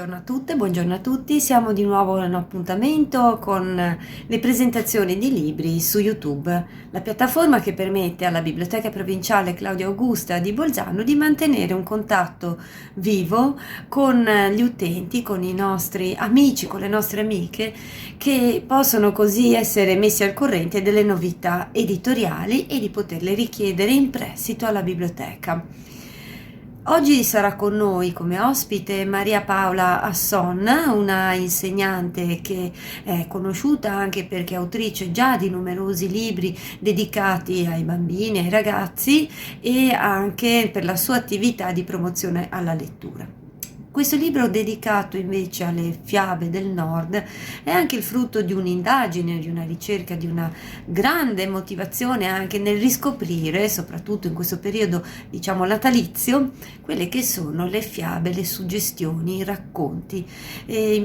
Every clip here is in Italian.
Buongiorno a tutte, buongiorno a tutti. Siamo di nuovo in appuntamento con le presentazioni di libri su YouTube, la piattaforma che permette alla Biblioteca Provinciale Claudia Augusta di Bolzano di mantenere un contatto vivo con gli utenti, con i nostri amici, con le nostre amiche, che possono così essere messi al corrente delle novità editoriali e di poterle richiedere in prestito alla biblioteca. Oggi sarà con noi come ospite Maria Paola Asson, una insegnante che è conosciuta anche perché è autrice già di numerosi libri dedicati ai bambini, ai ragazzi e anche per la sua attività di promozione alla lettura. Questo libro dedicato invece alle fiabe del Nord è anche il frutto di un'indagine, di una ricerca, di una grande motivazione anche nel riscoprire, soprattutto in questo periodo diciamo natalizio, quelle che sono le fiabe, le suggestioni, i racconti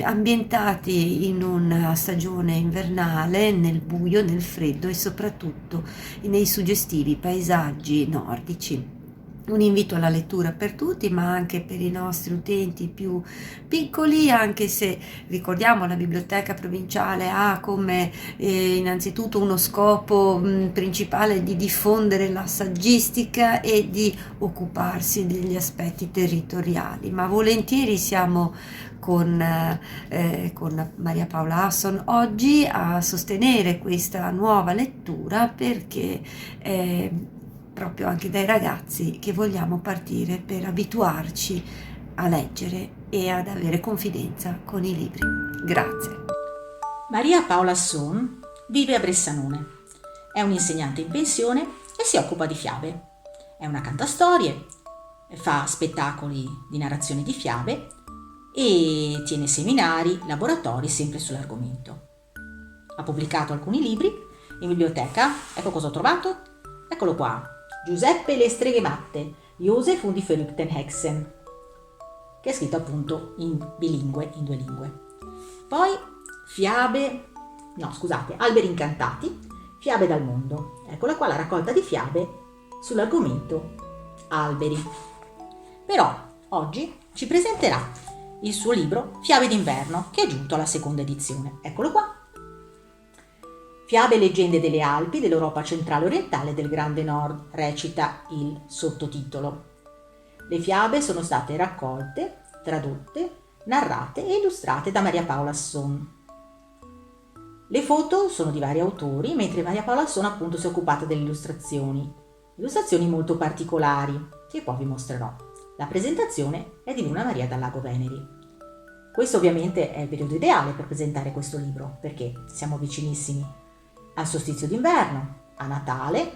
ambientati in una stagione invernale, nel buio, nel freddo e soprattutto nei suggestivi paesaggi nordici. Un invito alla lettura per tutti, ma anche per i nostri utenti più piccoli, anche se ricordiamo la biblioteca provinciale ha come innanzitutto uno scopo principale di diffondere la saggistica e di occuparsi degli aspetti territoriali, ma volentieri siamo con Maria Paola Asson oggi a sostenere questa nuova lettura perché proprio anche dai ragazzi che vogliamo partire per abituarci a leggere e ad avere confidenza con i libri. Grazie. Maria Paola Asson vive a Bressanone. È un'insegnante in pensione e si occupa di fiabe. È una cantastorie, fa spettacoli di narrazione di fiabe e tiene seminari, laboratori sempre sull'argomento. Ha pubblicato alcuni libri in biblioteca. Ecco cosa ho trovato. Eccolo qua. Giuseppe le streghe matte, Josef und die verrückten Hexen, che è scritto appunto in bilingue, in due lingue. Poi Alberi incantati, fiabe dal mondo. Eccola qua la raccolta di fiabe sull'argomento alberi. Però oggi ci presenterà il suo libro Fiabe d'inverno, che è giunto alla seconda edizione. Eccolo qua. Fiabe e leggende delle Alpi, dell'Europa centrale orientale e del Grande Nord, recita il sottotitolo. Le fiabe sono state raccolte, tradotte, narrate e illustrate da Maria Paola Asson. Le foto sono di vari autori, mentre Maria Paola Asson appunto si è occupata delle illustrazioni molto particolari, che poi vi mostrerò. La presentazione è di Luna Maria dal Lago Veneri. Questo ovviamente è il periodo ideale per presentare questo libro, perché siamo vicinissimi al solstizio d'inverno, a Natale,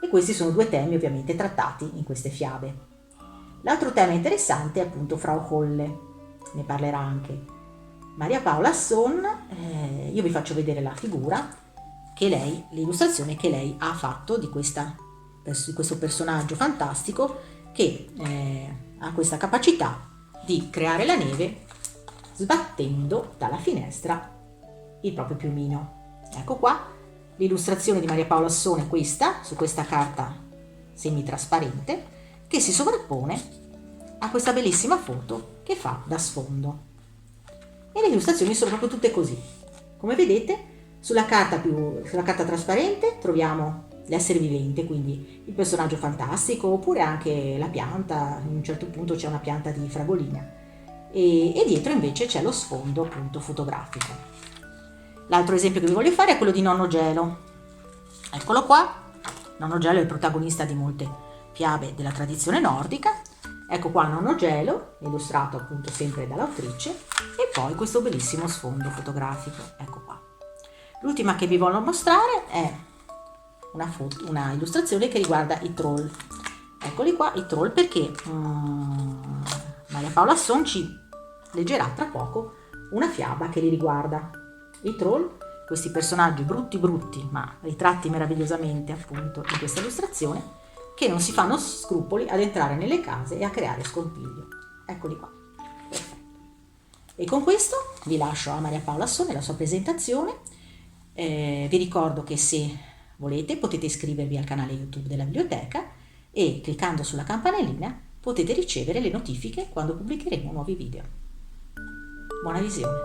e questi sono due temi ovviamente trattati in queste fiabe. L'altro tema interessante è appunto Frau Holle, ne parlerà anche Maria Paola Asson. Io vi faccio vedere la figura l'illustrazione che lei ha fatto di questo personaggio fantastico che ha questa capacità di creare la neve sbattendo dalla finestra il proprio piumino. Ecco qua, l'illustrazione di Maria Paola Asson è questa, su questa carta semitrasparente, che si sovrappone a questa bellissima foto che fa da sfondo. E le illustrazioni sono proprio tutte così. Come vedete, sulla carta trasparente troviamo l'essere vivente, quindi il personaggio fantastico, oppure anche la pianta. In un certo punto c'è una pianta di fragolina. E dietro invece c'è lo sfondo appunto fotografico. L'altro esempio che vi voglio fare è quello di Nonno Gelo. Eccolo qua. Nonno Gelo è il protagonista di molte fiabe della tradizione nordica. Ecco qua Nonno Gelo, illustrato appunto sempre dall'autrice, e poi questo bellissimo sfondo fotografico. Ecco qua. L'ultima che vi voglio mostrare è una illustrazione che riguarda i troll. Eccoli qua, i troll, perché Maria Paola Asson ci leggerà tra poco una fiaba che li riguarda. I troll, questi personaggi brutti, ma ritratti meravigliosamente appunto in questa illustrazione, che non si fanno scrupoli ad entrare nelle case e a creare scompiglio. Eccoli qua. Perfetto. E con questo vi lascio a Maria Paola Asson e la sua presentazione. Vi ricordo che se volete potete iscrivervi al canale YouTube della biblioteca e cliccando sulla campanellina potete ricevere le notifiche quando pubblicheremo nuovi video. Buona visione!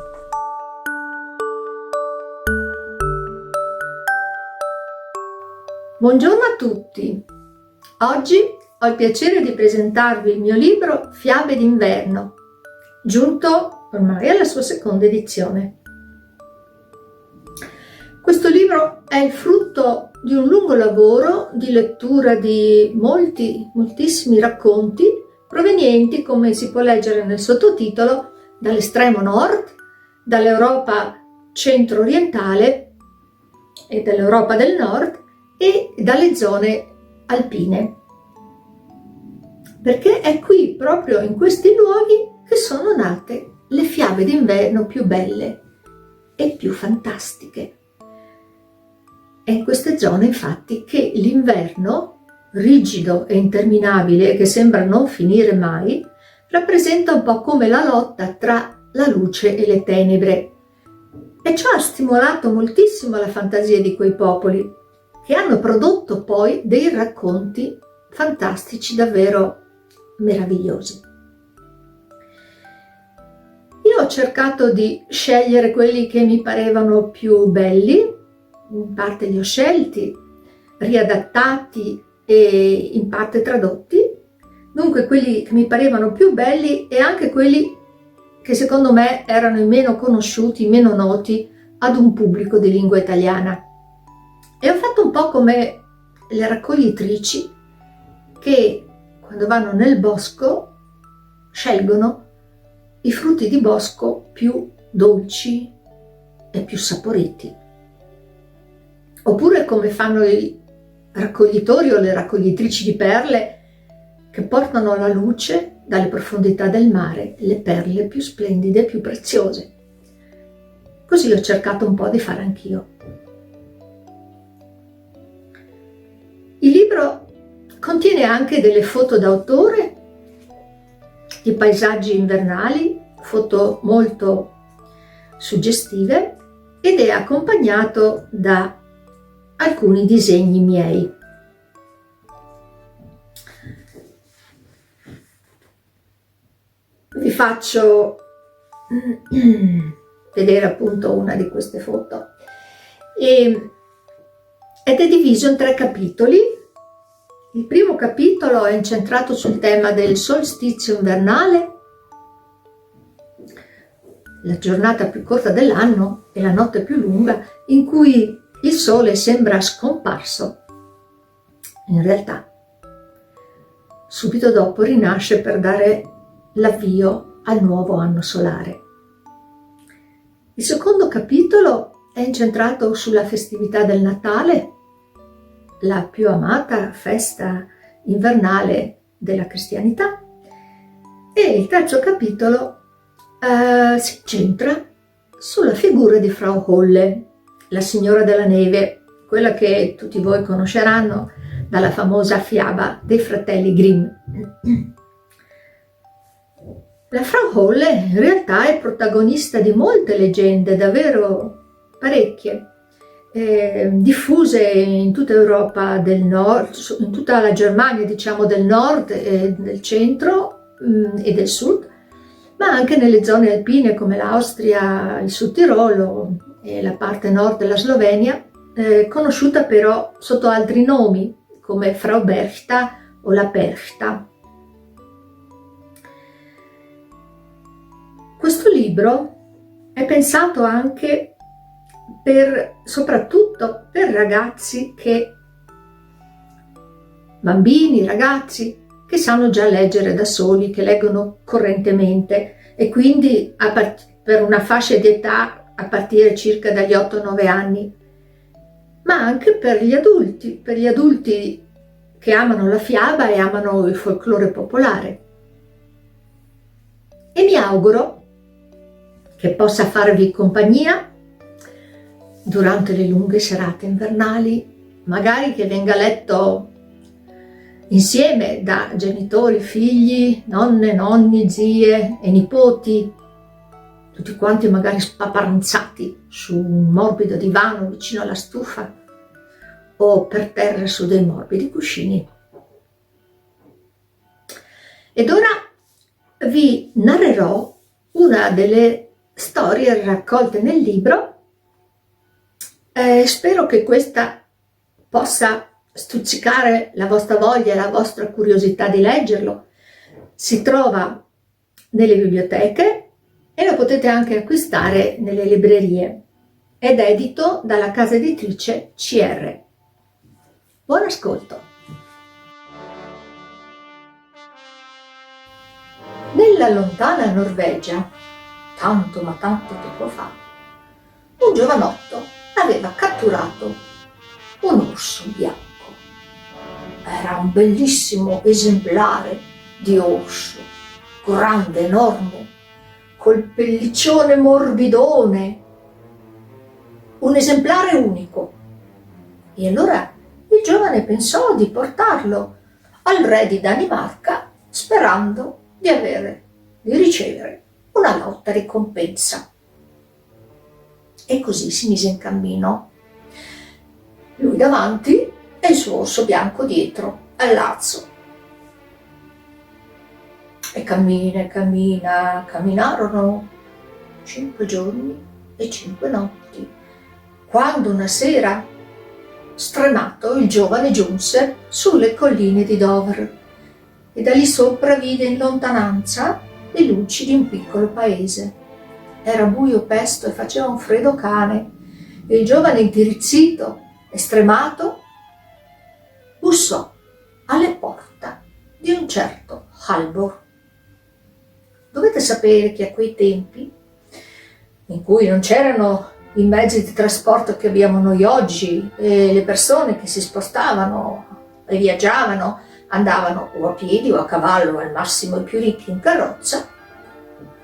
Buongiorno a tutti! Oggi ho il piacere di presentarvi il mio libro Fiabe d'inverno, giunto ormai alla sua seconda edizione. Questo libro è il frutto di un lungo lavoro di lettura di moltissimi racconti provenienti, come si può leggere nel sottotitolo, dall'estremo nord, dall'Europa centro-orientale e dall'Europa del nord e dalle zone alpine. Perché è qui, proprio in questi luoghi, che sono nate le fiabe d'inverno più belle e più fantastiche. È in queste zone, infatti, che l'inverno, rigido e interminabile e che sembra non finire mai, rappresenta un po' come la lotta tra la luce e le tenebre. E ciò ha stimolato moltissimo la fantasia di quei popoli, che hanno prodotto poi dei racconti fantastici davvero meravigliosi. Io ho cercato di scegliere quelli che mi parevano più belli, in parte li ho scelti, riadattati e in parte tradotti, dunque quelli che mi parevano più belli e anche quelli che secondo me erano i meno conosciuti, meno noti ad un pubblico di lingua italiana. E ho fatto un po' come le raccoglitrici che quando vanno nel bosco scelgono i frutti di bosco più dolci e più saporiti. Oppure come fanno i raccoglitori o le raccoglitrici di perle che portano alla luce dalle profondità del mare le perle più splendide e più preziose. Così ho cercato un po' di fare anch'io. Il libro contiene anche delle foto d'autore di paesaggi invernali, foto molto suggestive, ed è accompagnato da alcuni disegni miei. Vi faccio vedere appunto una di queste foto ed è diviso in 3 capitoli. Il primo capitolo è incentrato sul tema del solstizio invernale, la giornata più corta dell'anno e la notte più lunga, in cui il sole sembra scomparso. In realtà, subito dopo rinasce per dare l'avvio al nuovo anno solare. Il secondo capitolo è incentrato sulla festività del Natale, la più amata festa invernale della cristianità, e il terzo capitolo si incentra sulla figura di Frau Holle, la signora della neve, quella che tutti voi conosceranno dalla famosa fiaba dei fratelli Grimm. La Frau Holle in realtà è protagonista di molte leggende, davvero parecchie, diffuse in tutta Europa del Nord, in tutta la Germania, diciamo, del Nord e del centro e del Sud, ma anche nelle zone alpine come l'Austria, il Sud Tirolo e la parte nord della Slovenia, conosciuta però sotto altri nomi come Frau Berchta o la Perchta. Questo libro è pensato anche soprattutto per ragazzi bambini, ragazzi che sanno già leggere da soli, che leggono correntemente e quindi per una fascia di età a partire circa dagli 8-9 anni, ma anche per gli adulti che amano la fiaba e amano il folklore popolare. E mi auguro che possa farvi compagnia durante le lunghe serate invernali, magari che venga letto insieme da genitori, figli, nonne, nonni, zie e nipoti, tutti quanti magari spaparanzati su un morbido divano vicino alla stufa o per terra su dei morbidi cuscini. Ed ora vi narrerò una delle storie raccolte nel libro. Spero che questa possa stuzzicare la vostra voglia e la vostra curiosità di leggerlo. Si trova nelle biblioteche e lo potete anche acquistare nelle librerie ed è edito dalla casa editrice CR. Buon ascolto! Nella lontana Norvegia, tanto ma tanto tempo fa, un giovanotto aveva catturato un orso bianco. Era un bellissimo esemplare di orso, grande, enorme, col pelliccione morbidone, un esemplare unico. E allora il giovane pensò di portarlo al re di Danimarca sperando di ricevere una lauta ricompensa. E così si mise in cammino, lui davanti e il suo orso bianco dietro al lazzo. E camminarono 5 giorni e 5 notti, quando una sera, stremato, il giovane giunse sulle colline di Dover e da lì sopra vide in lontananza le luci di un piccolo paese. Era buio pesto e faceva un freddo cane e il giovane intirizzito e stremato bussò alle porte di un certo Halvor. Dovete sapere che a quei tempi, in cui non c'erano i mezzi di trasporto che abbiamo noi oggi, e le persone che si spostavano e viaggiavano andavano o a piedi o a cavallo, al massimo i più ricchi in carrozza,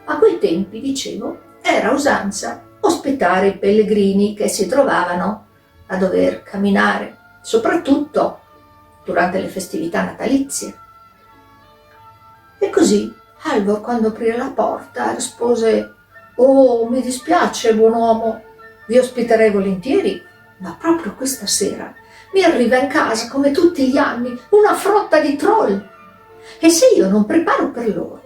a quei tempi, dicevo, era usanza ospitare i pellegrini che si trovavano a dover camminare, soprattutto durante le festività natalizie. E così Halvor, quando aprì la porta, rispose: «Oh, mi dispiace, buon uomo, vi ospiterei volentieri, ma proprio questa sera mi arriva in casa, come tutti gli anni, una frotta di troll. E se io non preparo per loro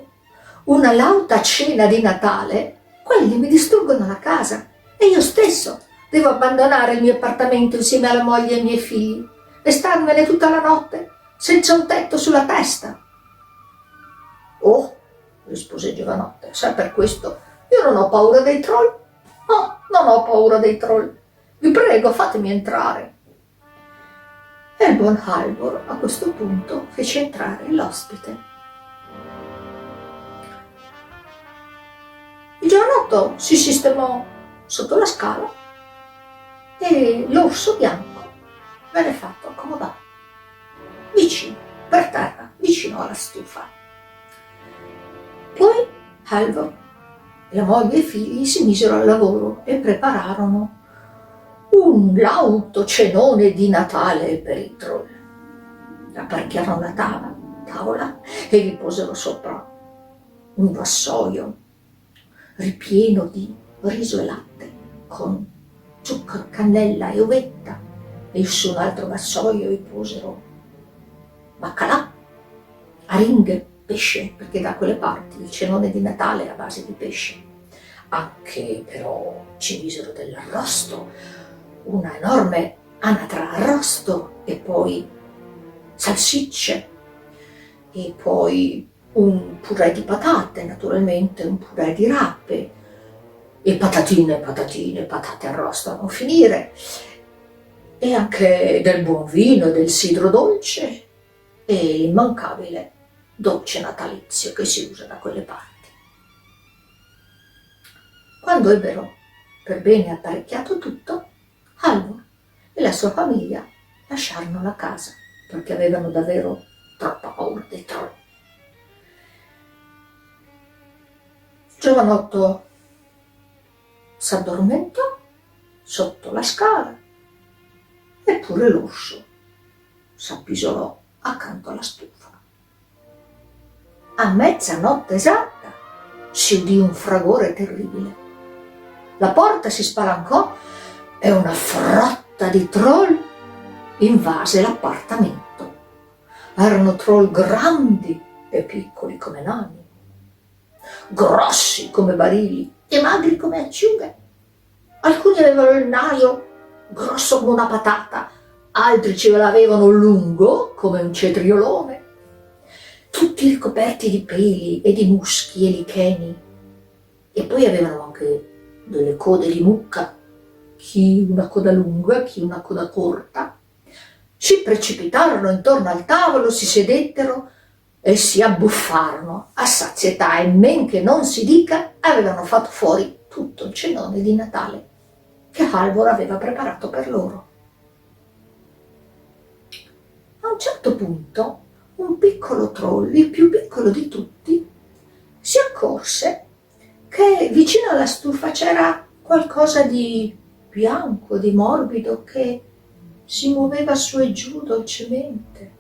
una lauta cena di Natale, quelli mi distruggono la casa e io stesso devo abbandonare il mio appartamento insieme alla moglie e ai miei figli e starmene tutta la notte senza un tetto sulla testa». «Oh», rispose il giovanotto, «sai, per questo io non ho paura dei troll. Oh, non ho paura dei troll. Vi prego, fatemi entrare». E il buon Halvor a questo punto fece entrare l'ospite. Il giovanotto si sistemò sotto la scala e l'orso bianco venne fatto accomodare vicino, per terra, vicino alla stufa. Poi Halvor e la moglie e i figli si misero al lavoro e prepararono un lauto cenone di Natale per i troll. Apparecchiarono la tavola e vi posero sopra un vassoio ripieno di riso e latte con zucchero, cannella e uvetta, e su un altro vassoio vi posero baccalà, aringhe, pesce, perché da quelle parti il cenone di Natale è a base di pesce. Anche però ci misero dell'arrosto, una enorme anatra arrosto, e poi salsicce, e poi un purè di patate, naturalmente, un purè di rape, e patatine, patate arrosto a non finire, e anche del buon vino e del sidro dolce, e l'immancabile dolce natalizio che si usa da quelle parti. Quando ebbero per bene apparecchiato tutto, Halvor e la sua famiglia lasciarono la casa perché avevano davvero troppa paura dei troll. Il giovanotto s'addormentò sotto la scala, eppure l'orso s'appisolò accanto alla stufa. A mezzanotte esatta si udì un fragore terribile. La porta si spalancò e una frotta di troll invase l'appartamento. Erano troll grandi e piccoli come nani, grossi come barili e magri come acciughe. Alcuni avevano il naso grosso come una patata, altri ce l'avevano lungo come un cetriolone, tutti ricoperti di peli e di muschi e licheni. E poi avevano anche delle code di mucca, chi una coda lunga, chi una coda corta. Si precipitarono intorno al tavolo, si sedettero e si abbuffarono a sazietà e men che non si dica avevano fatto fuori tutto il cenone di Natale che Halvor aveva preparato per loro. A un certo punto un piccolo troll, il più piccolo di tutti, si accorse che vicino alla stufa c'era qualcosa di bianco, di morbido che si muoveva su e giù dolcemente.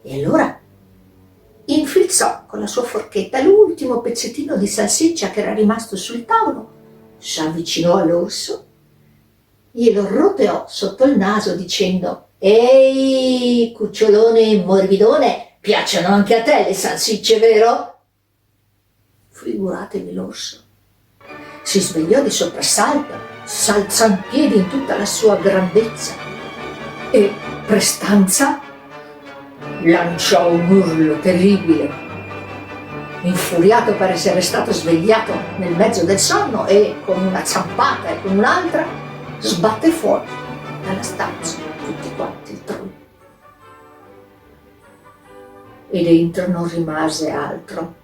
E allora infilzò con la sua forchetta l'ultimo pezzettino di salsiccia che era rimasto sul tavolo, si avvicinò all'orso, glielo roteò sotto il naso dicendo: «Ehi, cucciolone morbidone, piacciono anche a te le salsicce, vero?» Figuratevi l'orso. Si svegliò di soprassalto, s'alzò in piedi in tutta la sua grandezza e, prestanza, lanciò un urlo terribile. Infuriato per essere stato svegliato nel mezzo del sonno e con una zampata e con un'altra, sbatté fuori dalla stanza tutti quanti il troll. E dentro non rimase altro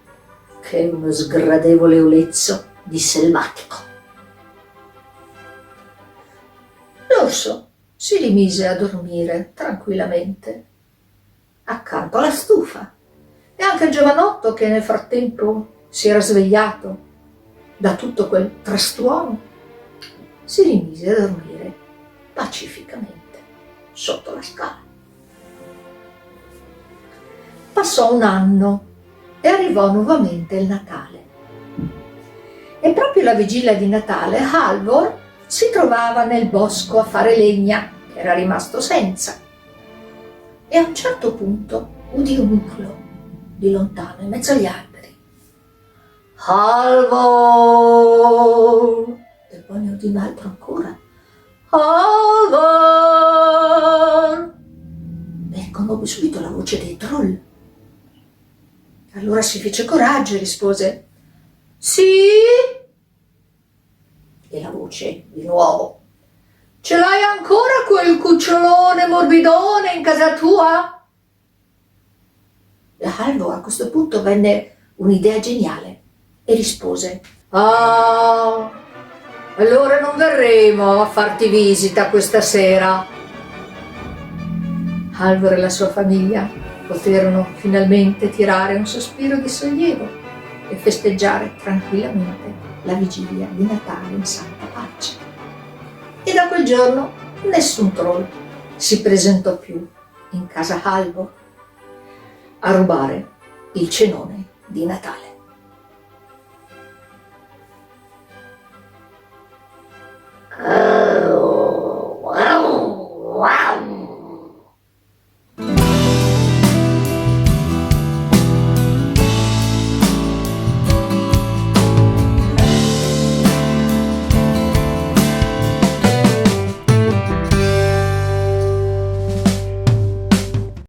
che uno sgradevole olezzo di selvatico. L'orso si rimise a dormire tranquillamente accanto alla stufa e anche il giovanotto, che nel frattempo si era svegliato da tutto quel frastuono, si rimise a dormire pacificamente sotto la scala. Passò un anno e arrivò nuovamente il Natale. E proprio la vigilia di Natale Halvor si trovava nel bosco a fare legna, che era rimasto senza. E a un certo punto udì un urlo di lontano in mezzo agli alberi. Halvor! E poi ne udì un altro ancora. Halvor! E conobbe subito la voce dei troll. Allora si fece coraggio e rispose: «Sì?» E la voce di nuovo: «Ce l'hai ancora quel cucciolone morbidone in casa tua?» E Halvor a questo punto venne un'idea geniale e rispose: «Ah, allora non verremo a farti visita questa sera». Halvor e la sua famiglia poterono finalmente tirare un sospiro di sollievo e festeggiare tranquillamente la vigilia di Natale in santa pace. E da quel giorno nessun troll si presentò più in casa Halvor a rubare il cenone di Natale.